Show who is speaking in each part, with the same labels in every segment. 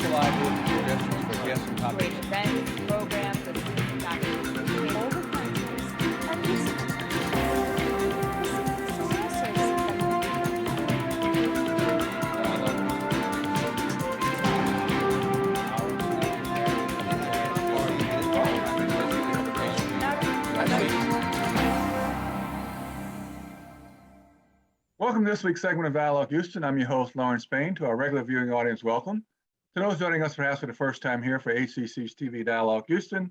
Speaker 1: wonderful idea to suggestions for guests and topics.
Speaker 2: Great events, programs, and documentation.
Speaker 3: All the countries are using it.
Speaker 4: Welcome to this week's segment of Dialogue Houston. I'm your host, Lawrence Payne. To our regular viewing audience, welcome. To those joining us perhaps for the first time here for HCC's TV Dialogue Houston,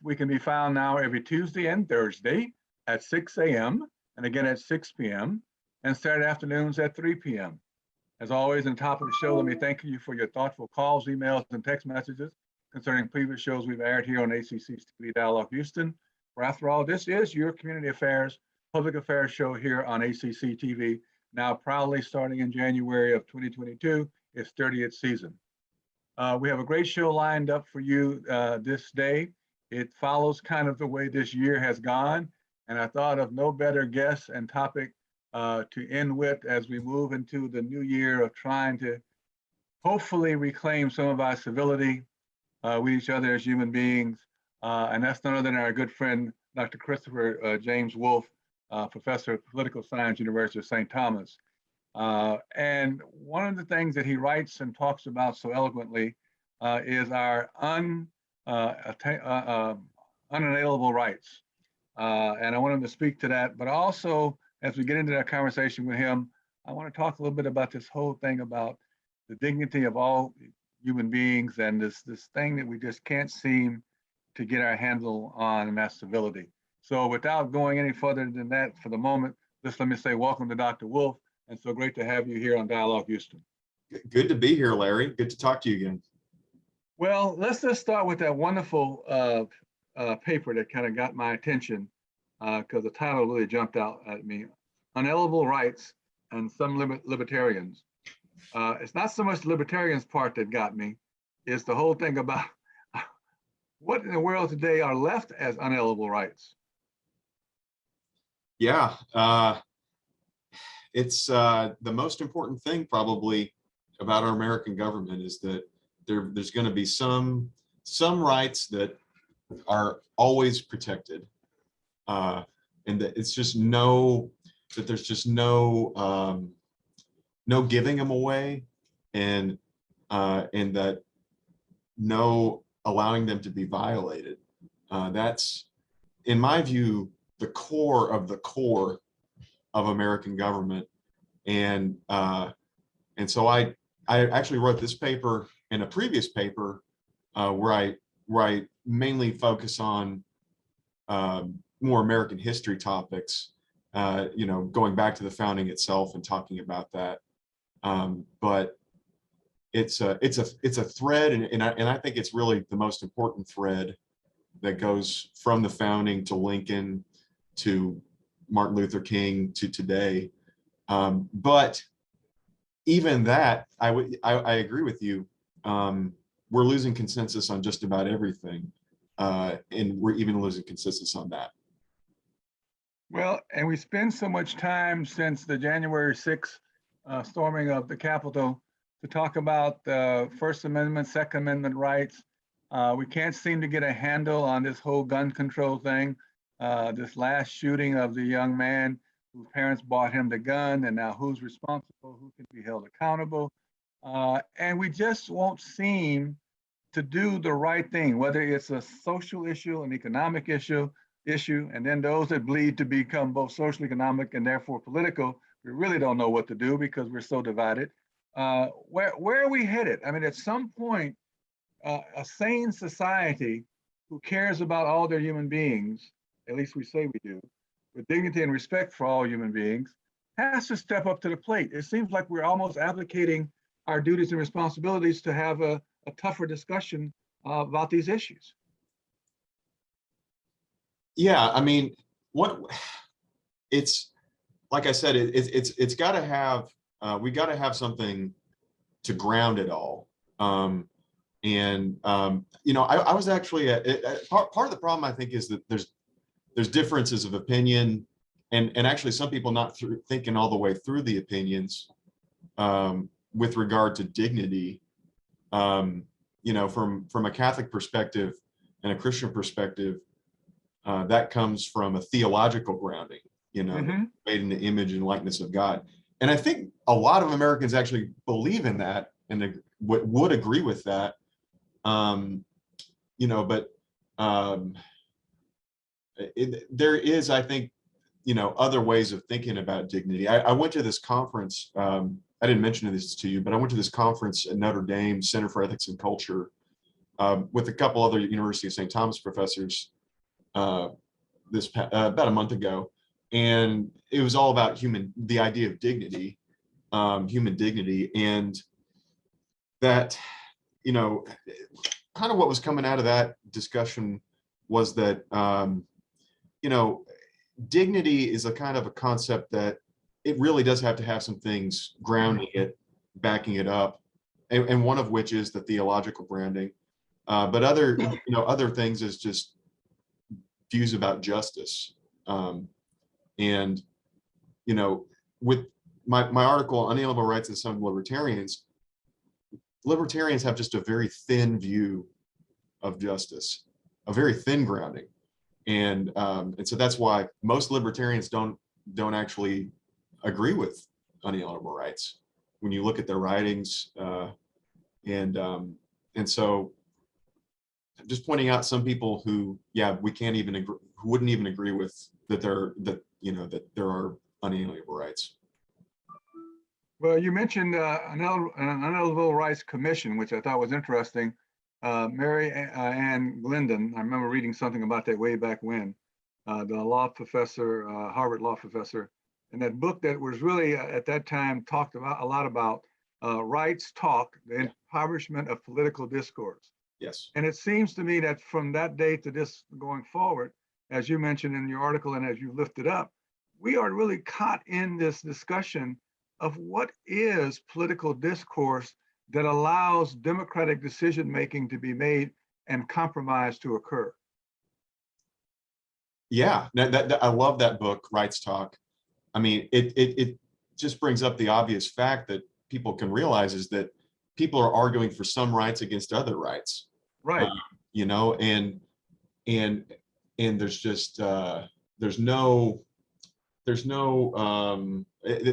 Speaker 4: we can be found now every Tuesday and Thursday at 6 a.m. and again at 6 p.m. and Saturday afternoons at 3 p.m. As always, on top of the show, let me thank you for your thoughtful calls, emails, and text messages concerning previous shows we've aired here on HCC's TV Dialogue Houston. For after all, this is your community affairs, public affairs show here on HCC TV, now proudly starting in January of 2022, its 30th season. We have a great show lined up for you this day. It follows kind of the way this year has gone, and I thought of no better guest and topic to end with as we move into the new year of trying to hopefully reclaim some of our civility with each other as human beings. And that's none other than our good friend, Dr. Christopher James Wolfe, professor of political science, University of St. Thomas. And one of the things that he writes and talks about so eloquently is our unalienable rights. And I want him to speak to that, but also as we get into that conversation with him, I want to talk a little bit about this whole thing about the dignity of all human beings and this thing that we just can't seem to get our handle on, and that's civility. So without going any further than that for the moment, just let me say welcome to Dr. Wolfe, and so great to have you here on Dialogue Houston.
Speaker 5: Good to be here, Larry. Good to talk to you again.
Speaker 4: Well, let's just start with that wonderful paper that kind of got my attention because the title really jumped out at me. Unalienable Rights and Some Libertarians. It's not so much the libertarians part that got me, it's the whole thing about what in the world today are left as unalienable rights.
Speaker 5: Yeah, it's the most important thing probably about our American government is that there's going to be some rights that are always protected, and that it's just there's just no giving them away, and that no allowing them to be violated. That's, in my view, the core of American government. And so I actually wrote this paper and a previous paper where I mainly focus on more American history topics, going back to the founding itself and talking about that. But it's a thread, and I think it's really the most important thread that goes from the founding to Lincoln to Martin Luther King to today. But even that, I agree with you. We're losing consensus on just about everything, and we're even losing consensus on that.
Speaker 4: Well, and we spend so much time since the January 6th storming of the Capitol to talk about the First Amendment, Second Amendment rights. We can't seem to get a handle on this whole gun control thing. This last shooting of the young man whose parents bought him the gun, and now who's responsible, who can be held accountable. And we just won't seem to do the right thing, whether it's a social issue, an economic issue, and then those that bleed to become both social, economic, and therefore political, we really don't know what to do because we're so divided. Where are we headed? I mean, at some point, a sane society who cares about all their human beings, at least we say we do, with dignity and respect for all human beings, has to step up to the plate. It seems like we're almost abdicating our duties and responsibilities to have a tougher discussion about these issues.
Speaker 5: Yeah, I mean, it's like I said, it's got to have, we got to have something to ground it all. I was actually part of the problem, I think, is that there's differences of opinion, and actually some people not thinking all the way through the opinions with regard to dignity You know, from a Catholic perspective and a Christian perspective, that comes from a theological grounding, you know, made in the image and likeness of God. And I think a lot of Americans actually believe in that and would agree with that. You know, but there is, I think, you know, other ways of thinking about dignity. I went to this conference. I didn't mention this to you, but I went to this conference at Notre Dame Center for Ethics and Culture with a couple other University of St. Thomas professors about a month ago, and it was all about the idea of dignity, human dignity, and that, you know, kind of what was coming out of that discussion was that, you know, dignity is a kind of a concept that it really does have to have some things grounding it, backing it up, and one of which is the theological grounding. But other, you know, other things is just views about justice. And, you know, with my article, Unalienable Rights and Some Libertarians have just a very thin view of justice, a very thin grounding. And so that's why most libertarians don't actually agree with unalienable rights when you look at their writings. And so just pointing out some people who, yeah, we can't even agree, who wouldn't even agree with that there are unalienable rights.
Speaker 4: Well, you mentioned an Unalienable Rights Commission, which I thought was interesting. Mary Ann Glendon, I remember reading something about that way back when, the law professor, Harvard law professor, and that book that was really at that time talked about a lot about rights talk, the impoverishment of political discourse.
Speaker 5: Yes.
Speaker 4: And it seems to me that from that day to this going forward, as you mentioned in your article and as you lifted up, we are really caught in this discussion of what is political discourse that allows democratic decision-making to be made and compromise to occur.
Speaker 5: Yeah, I love that book, Rights Talk. I mean, it just brings up the obvious fact that people can realize is that people are arguing for some rights against other rights.
Speaker 4: Right.
Speaker 5: You know, and there's just there's no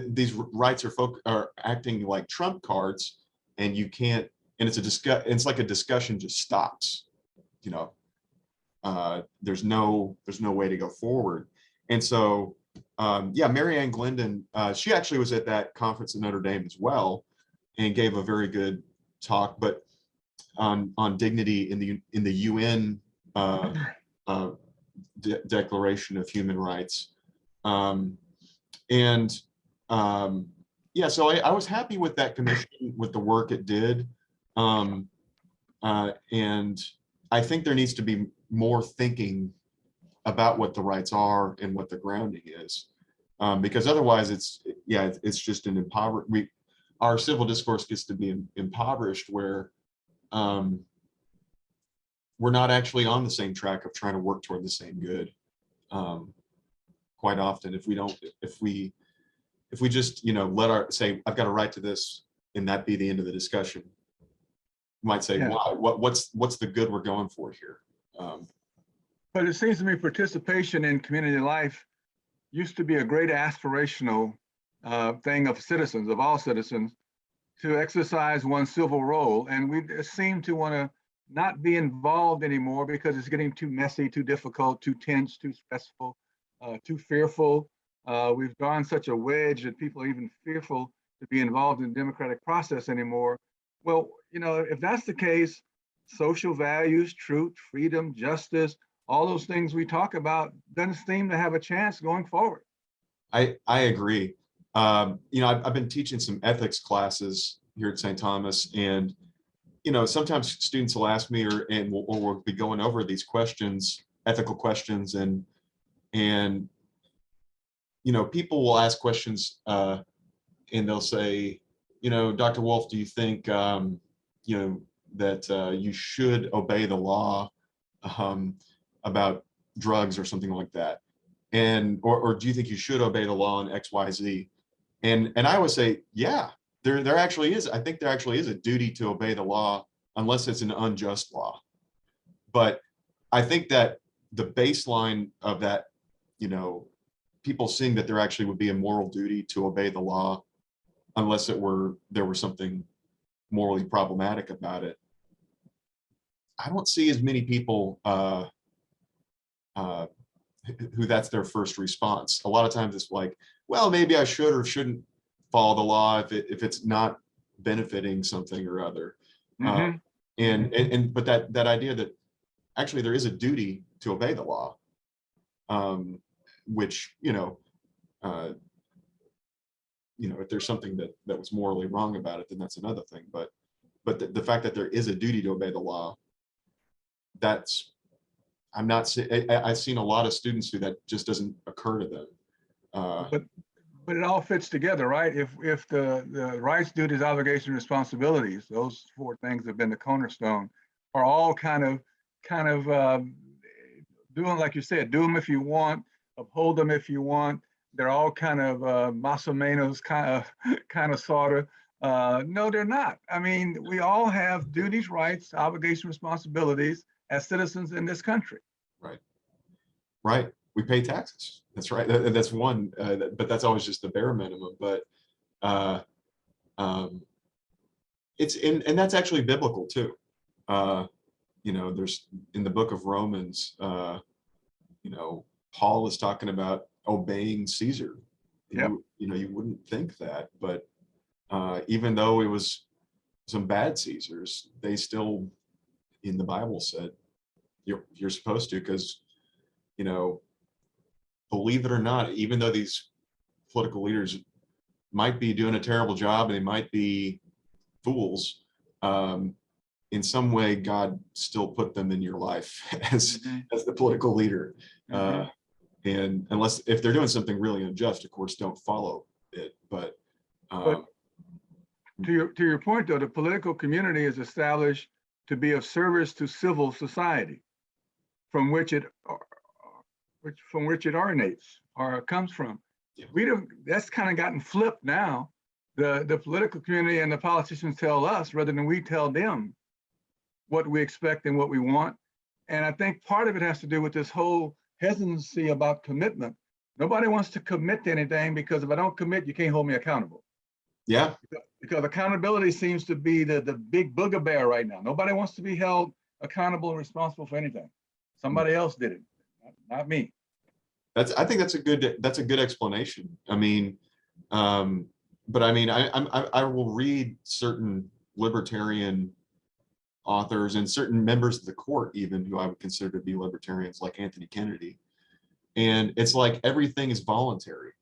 Speaker 5: these rights are acting like trump cards, and you can't, and it's like a discussion just stops, you know. There's no way to go forward. And so yeah, Mary Ann Glendon, she actually was at that conference in Notre Dame as well and gave a very good talk, but on dignity in the UN Declaration of Human Rights. Yeah, so I was happy with that commission, with the work it did. And I think there needs to be more thinking about what the rights are and what the grounding is. Because otherwise it's just an our civil discourse gets to be impoverished, where we're not actually on the same track of trying to work toward the same good. Quite often, if we just, you know, say, I've got a right to this, and that be the end of the discussion, you might say, why? What's the good we're going for here?
Speaker 4: But it seems to me participation in community life used to be a great aspirational thing of citizens, of all citizens, to exercise one's civil role. And we seem to want to not be involved anymore because it's getting too messy, too difficult, too tense, too stressful, too fearful. We've drawn such a wedge that people are even fearful to be involved in the democratic process anymore. Well, you know, if that's the case, social values, truth, freedom, justice, all those things we talk about doesn't seem to have a chance going forward.
Speaker 5: I agree. You know, I've been teaching some ethics classes here at St. Thomas, and you know, sometimes students will ask me, or we'll be going over these questions, ethical questions, and you know, people will ask questions, and they'll say, you know, Dr. Wolfe, do you think, you know, that you should obey the law about drugs or something like that, or do you think you should obey the law on X, Y, Z? And I would say, yeah, there actually is, I think there actually is a duty to obey the law unless it's an unjust law. But I think that the baseline of that, you know, people seeing that there actually would be a moral duty to obey the law unless there were something morally problematic about it. I don't see as many people who that's their first response. A lot of times it's like, well, maybe I should or shouldn't follow the law if it's not benefiting something or other.
Speaker 4: Mhm.
Speaker 5: But that idea that actually there is a duty to obey the law, which, if there's something that was morally wrong about it, then that's another thing. But the fact that there is a duty to obey the law, that's, I've seen a lot of students who that just doesn't occur to them.
Speaker 4: But it all fits together, right? If the rights, duties, obligations, responsibilities, those four things have been the cornerstone, are all kind of doing, like you said, do them if you want, uphold them if you want. They're all kind of más o menos, kind of sort of. No, they're not. I mean, we all have duties, rights, obligations, responsibilities as citizens in this country.
Speaker 5: Right. Right. We pay taxes. That's right. That's one, but that's always just the bare minimum. But and that's actually biblical too. There's in the book of Romans, Paul is talking about obeying Caesar.
Speaker 4: Yep.
Speaker 5: You wouldn't think that, but even though it was some bad Caesars, they still, in the Bible, said you're supposed to, because, believe it or not, even though these political leaders might be doing a terrible job and they might be fools, in some way, God still put them in your life as the political leader. And if they're doing something really unjust, of course, don't follow it. But
Speaker 4: to your point, though, the political community is established to be of service to civil society, from which it originates or comes from. Yeah. That's kind of gotten flipped now. The political community and the politicians tell us rather than we tell them what we expect and what we want. And I think part of it has to do with this whole hesitancy about commitment. Nobody wants to commit to anything, because if I don't commit, you can't hold me accountable.
Speaker 5: Yeah.
Speaker 4: Because accountability seems to be the big booger right now. Nobody wants to be held accountable and responsible for anything. Somebody else did it, not me.
Speaker 5: I think that's a good explanation. I mean, but I mean, I will read certain libertarian authors and certain members of the court, even, who I would consider to be libertarians, like Anthony Kennedy. And it's like everything is voluntary.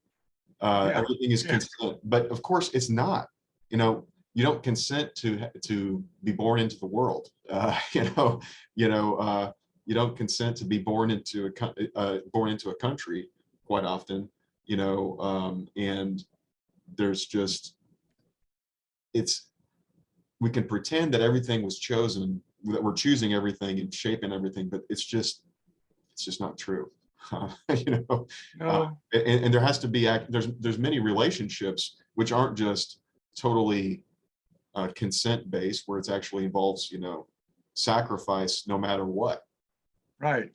Speaker 5: Everything is consent, but of course it's not. You don't consent to be born into the world. You don't consent to be born into a country quite often. And there's just, we can pretend that everything was chosen, that we're choosing everything and shaping everything, but it's just not true.
Speaker 4: No.
Speaker 5: And there has to be there's many relationships which aren't just totally consent based, where it's actually involves sacrifice no matter what.
Speaker 4: Right.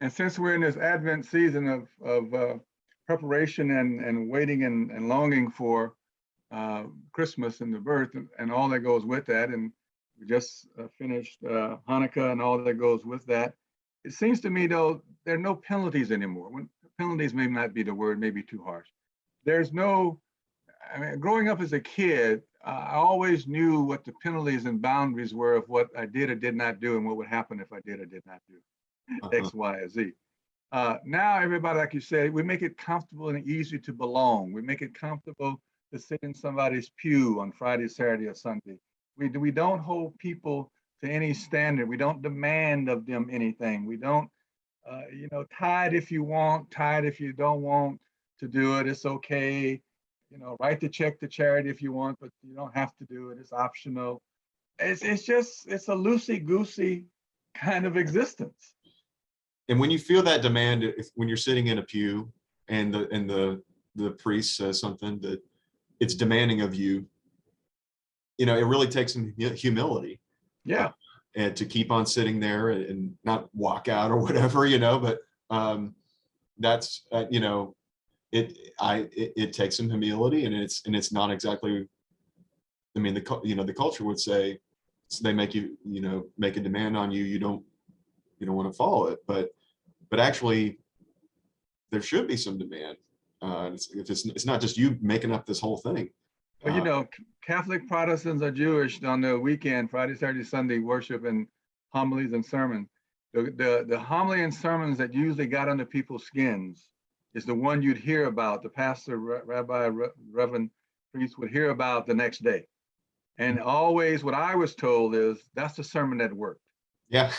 Speaker 4: And since we're in this Advent season of preparation and waiting and longing for Christmas and the birth and all that goes with that, and we just finished Hanukkah and all that goes with that, it seems to me, though, there are no penalties anymore. Penalties may not be the word, maybe too harsh. There's no, I mean, growing up as a kid, I always knew what the penalties and boundaries were of what I did or did not do and what would happen if I did or did not do X, Y, or Z. Now, everybody, like you said, we make it comfortable and easy to belong. We make it comfortable to sit in somebody's pew on Friday, Saturday, or Sunday. We don't hold people to any standard. We don't demand of them anything. We don't, tithe if you want, tithe if you don't want to do it. It's okay. Write the check to charity if you want, but you don't have to do it. It's optional. It's a loosey-goosey kind of existence.
Speaker 5: And when you feel that demand, when you're sitting in a pew and the priest says something that it's demanding of you it really takes some humility.
Speaker 4: Yeah.
Speaker 5: And to keep on sitting there and not walk out or whatever, but that's, it takes some humility, and it's not exactly, I mean, the culture would say, so they make you, make a demand on you, you don't want to follow it, but actually there should be some demand. It's not just you making up this whole thing.
Speaker 4: Well, Catholic Protestants are Jewish on the weekend, Friday, Saturday, Sunday worship and homilies and sermons. The homily and sermons that usually got under people's skins is the one you'd hear about, the pastor, rabbi, reverend priest would hear about the next day. And always what I was told is that's the sermon that worked.
Speaker 5: Yeah.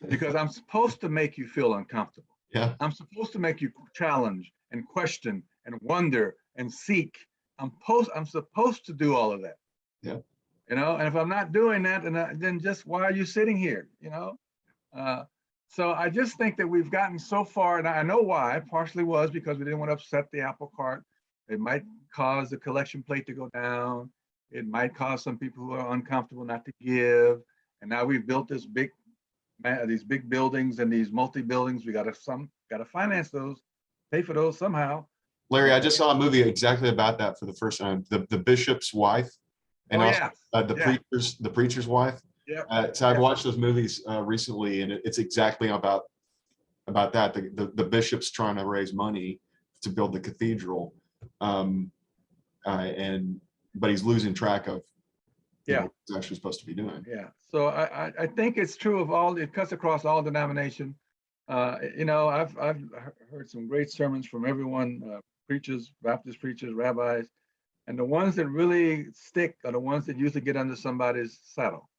Speaker 4: Because I'm supposed to make you feel uncomfortable.
Speaker 5: Yeah.
Speaker 4: I'm supposed to make you challenge and question and wonder and seek. I'm supposed to do all of that.
Speaker 5: Yeah.
Speaker 4: And if I'm not doing that, then just why are you sitting here? So I just think that we've gotten so far, and I know why. Partially was because we didn't want to upset the apple cart. It might cause the collection plate to go down. It might cause some people who are uncomfortable not to give. And now we've built these big buildings and these multi-buildings. We got to finance those, pay for those somehow.
Speaker 5: Larry, I just saw a movie exactly about that for the first time. The bishop's wife, and the preacher's wife.
Speaker 4: Yeah.
Speaker 5: So I've watched those movies recently, and it's exactly about that. The bishop's trying to raise money to build the cathedral, but he's losing track of what he's actually supposed to be doing.
Speaker 4: Yeah. So I think it's true of all. It cuts across all denominations. I've heard some great sermons from everyone, preachers, Baptist preachers, rabbis, and the ones that really stick are the ones that usually get under somebody's saddle.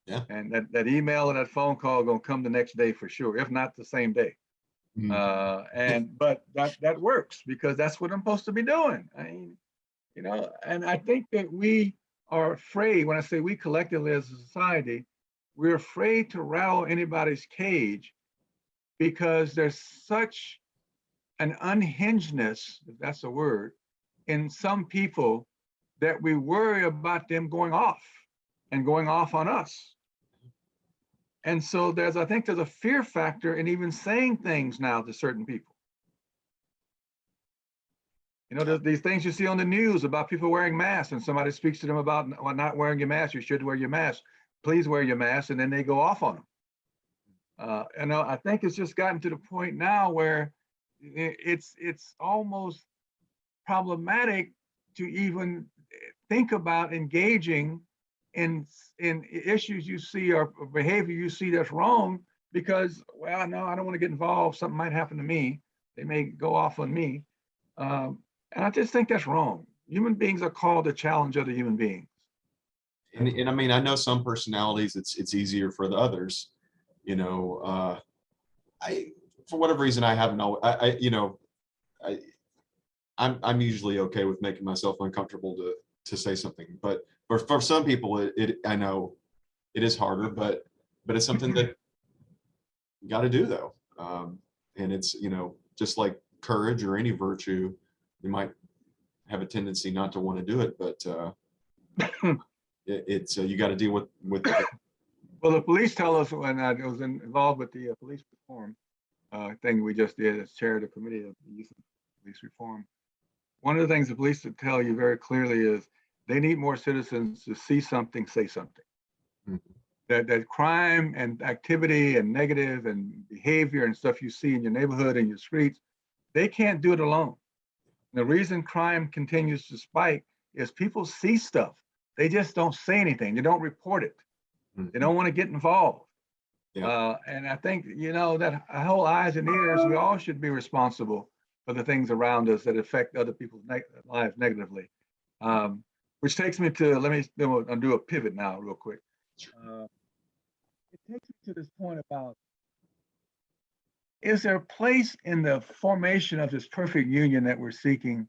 Speaker 5: Yeah.
Speaker 4: And that email or that phone call gonna come the next day for sure, if not the same day. But that works because that's what I'm supposed to be doing. I mean, and I think that we are afraid, when I say we collectively as a society, we're afraid to rattle anybody's cage because there's such an unhingedness, if that's a word, in some people that we worry about them going off on us. And so I think there's a fear factor in even saying things now to certain people. There's these things you see on the news about people wearing masks, and somebody speaks to them about not wearing your mask. You should wear your mask. Please wear your mask, and then they go off on them. I think it's just gotten to the point now where it's almost problematic to even think about engaging in issues you see or behavior you see that's wrong because, well, no, I don't want to get involved. Something might happen to me. They may go off on me. And I just think that's wrong. Human beings are called to challenge other human beings.
Speaker 5: And I mean, I know some personalities, it's easier for the others. For whatever reason, I haven't always, I'm usually okay with making myself uncomfortable to say something, but for some people, I know it is harder, but it's something that you got to do though. And it's, just like courage or any virtue, you might have a tendency not to want to do it, but it's you got to deal with.
Speaker 4: Well, the police tell us when I was involved with the police reform thing we just did as chair of the committee of the youth police reform. One of the things the police would tell you very clearly is they need more citizens to see something, say something. Mm-hmm. That crime and activity and negative and behavior and stuff you see in your neighborhood and your streets, they can't do it alone. And the reason crime continues to spike is people see stuff. They just don't say anything. They don't report it. Mm-hmm. They don't want to get involved. Yeah. And I think, that whole eyes and ears, we all should be responsible for the things around us that affect other people's lives negatively. Which takes me to, I'll do a pivot now real quick. It takes me to this point about, is there a place in the formation of this perfect union that we're seeking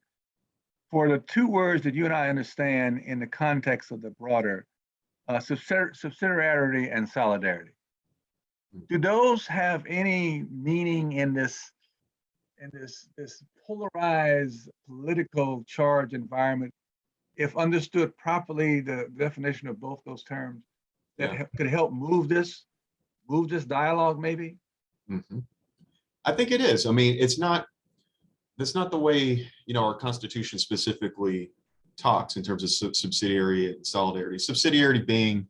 Speaker 4: for the two words that you and I understand in the context of the broader subsidiarity and solidarity? Do those have any meaning in this polarized political charge environment if understood properly, the definition of both those terms, that
Speaker 5: Yeah.
Speaker 4: could help move this dialogue maybe?
Speaker 5: Mhm. I think it is. I mean, that's not the way, our Constitution specifically talks in terms of subsidiarity and solidarity. Subsidiarity being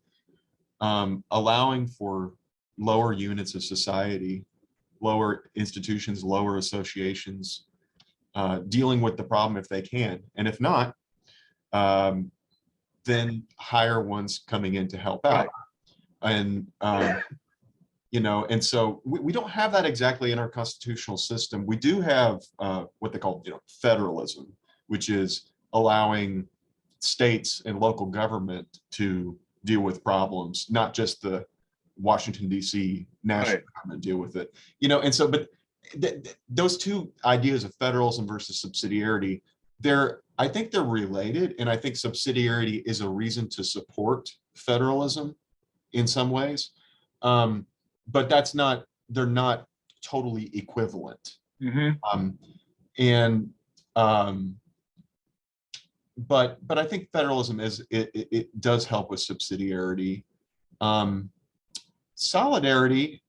Speaker 5: allowing for lower units of society, lower institutions, lower associations, dealing with the problem if they can. And if not, um, then higher ones coming in to help out.
Speaker 4: Right.
Speaker 5: And, and so we don't have that exactly in our constitutional system. We do have what they call, federalism, which is allowing states and local government to deal with problems, not just the Washington, D.C. national
Speaker 4: Right.
Speaker 5: government deal with it. And so, but those two ideas of federalism versus subsidiarity, I think they're related. And I think subsidiarity is a reason to support federalism in some ways. But they're not totally equivalent.
Speaker 4: Mm-hmm.
Speaker 5: And but I think federalism it does help with subsidiarity. Solidarity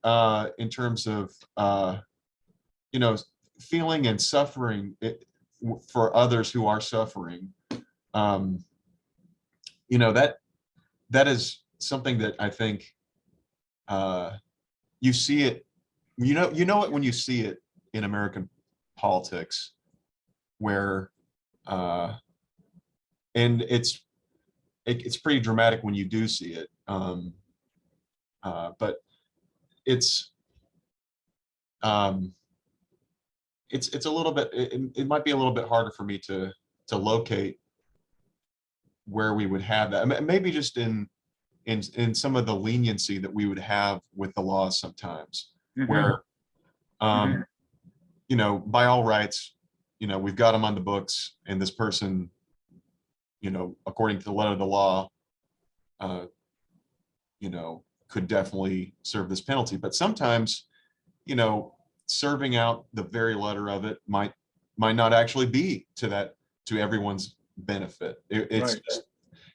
Speaker 5: in terms of feeling and suffering for others who are suffering. That is something that I think you see it. You know it when you see it in American politics, where and it's pretty dramatic when you do see it. But it's a little bit. It might be a little bit harder for me to locate where we would have that. I mean, maybe just in some of the leniency that we would have with the laws sometimes,
Speaker 4: Mm-hmm.
Speaker 5: where
Speaker 4: Mm-hmm.
Speaker 5: by all rights, we've got them on the books, and this person, according to the letter of the law, could definitely serve this penalty. But sometimes, serving out the very letter of it might not actually be to everyone's benefit. It's
Speaker 4: Right.
Speaker 5: just,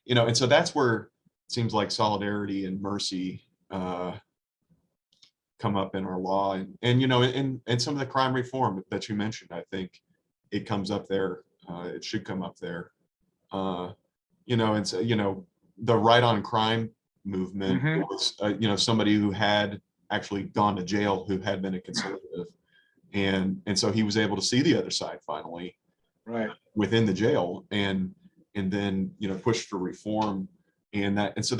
Speaker 5: and so that's where it seems like solidarity and mercy come up in our law, and and some of the crime reform that you mentioned. I think it comes up there. It should come up there. And so the right on crime movement
Speaker 4: Mhm.
Speaker 5: was somebody who had actually gone to jail, who had been a conservative, and so he was able to see the other side finally
Speaker 4: Right.
Speaker 5: within the jail, and then push for reform, and so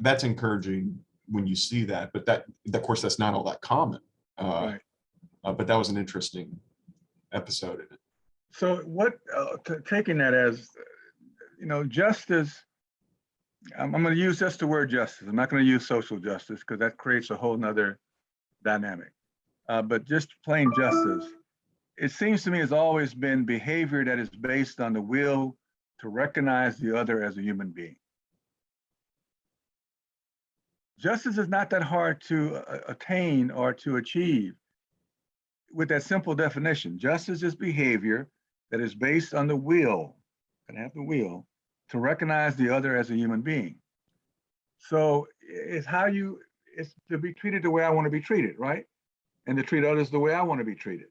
Speaker 5: that's encouraging when you see that. But that, of course, that's not all that common.
Speaker 4: Right.
Speaker 5: But that was an interesting episode in it.
Speaker 4: So what, taking that as, justice, I'm going to use just the word justice. I'm not going to use social justice because that creates a whole nother dynamic. But just plain justice, it seems to me has always been behavior that is based on the will to recognize the other as a human being. Justice is not that hard to attain or to achieve. With that simple definition, justice is behavior that is based on the will, and have the will, to recognize the other as a human being. So it's to be treated the way I want to be treated, right? And to treat others the way I want to be treated.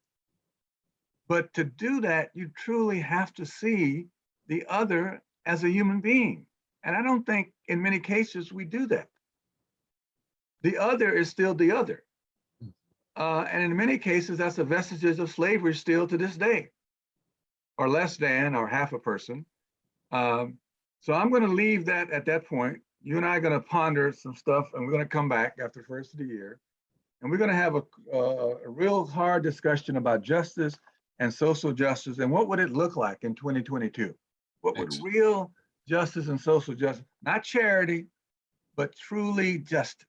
Speaker 4: But to do that, you truly have to see the other as a human being. And I don't think in many cases we do that. The other is still the other. And in many cases, that's the vestiges of slavery still to this day, or less than, or half a person. So I'm going to leave that at that point. You and I are going to ponder some stuff, and we're going to come back after the first of the year. And we're going to have a real hard discussion about justice and social justice, and what would it look like in 2022? What would real justice and social justice, not charity, but truly justice?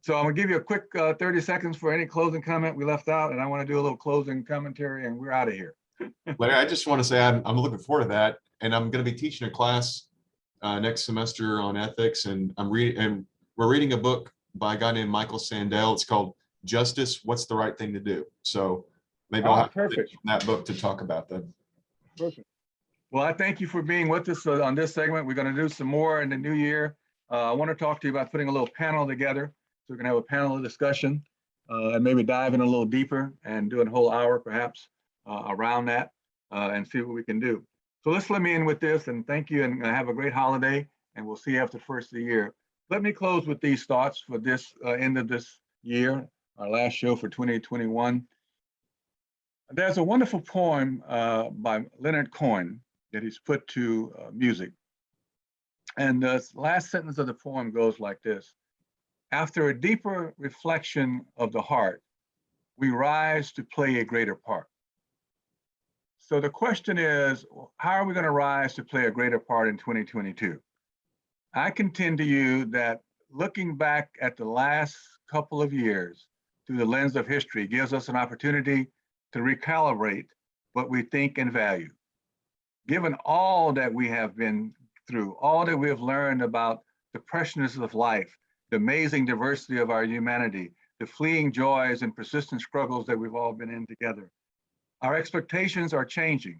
Speaker 4: So I'm gonna give you a quick 30 seconds for any closing comment we left out, and I want to do a little closing commentary, and we're out of here.
Speaker 5: Larry, I just want to say I'm looking forward to that, and I'm going to be teaching a class next semester on ethics, and we're reading a book by a guy named Michael Sandel. It's called Justice: What's the Right Thing to Do? So maybe I'll have
Speaker 4: perfect.
Speaker 5: that book to talk about that.
Speaker 4: Perfect. Well, I thank you for being with us on this segment. We're going to do some more in the new year. I want to talk to you about putting a little panel together. So we're going to have a panel discussion and maybe dive in a little deeper and do a whole hour perhaps around that and see what we can do. So let's let me in with this and thank you and have a great holiday. And we'll see you after the first of the year. Let me close with these thoughts for this end of this year, our last show for 2021. There's a wonderful poem by Leonard Cohen that he's put to music. And the last sentence of the poem goes like this: after a deeper reflection of the heart, we rise to play a greater part. So the question is, how are we going to rise to play a greater part in 2022? I contend to you that looking back at the last couple of years through the lens of history gives us an opportunity to recalibrate what we think and value. Given all that we have been through, all that we have learned about the preciousness of life, the amazing diversity of our humanity, the fleeting joys and persistent struggles that we've all been in together, our expectations are changing.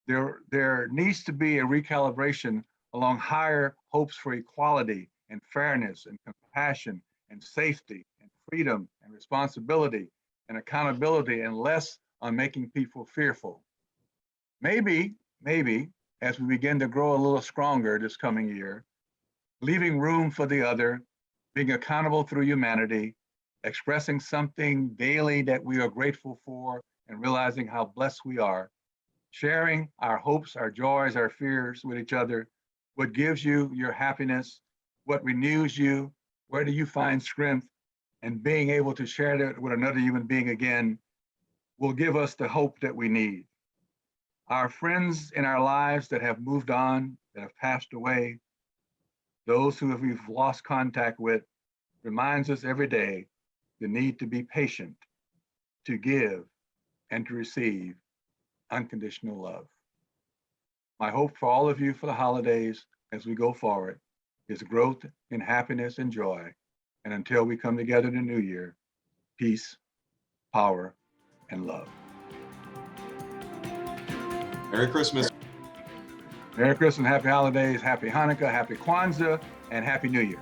Speaker 4: There needs to be a recalibration along higher hopes for equality and fairness and compassion and safety and freedom and responsibility and accountability, and less on making people fearful. Maybe, as we begin to grow a little stronger this coming year, leaving room for the other, being accountable through humanity, expressing something daily that we are grateful for, and realizing how blessed we are, sharing our hopes, our joys, our fears with each other, what gives you your happiness, what renews you, where do you find strength, and being able to share that with another human being again will give us the hope that we need. Our friends in our lives that have moved on, that have passed away, those who we've lost contact with, reminds us every day the need to be patient, to give, and to receive unconditional love. My hope for all of you for the holidays as we go forward is growth in happiness and joy. And until we come together in the new year, peace, power, and love.
Speaker 5: Merry Christmas.
Speaker 4: Merry Christmas, happy holidays, happy Hanukkah, happy Kwanzaa, and happy New Year.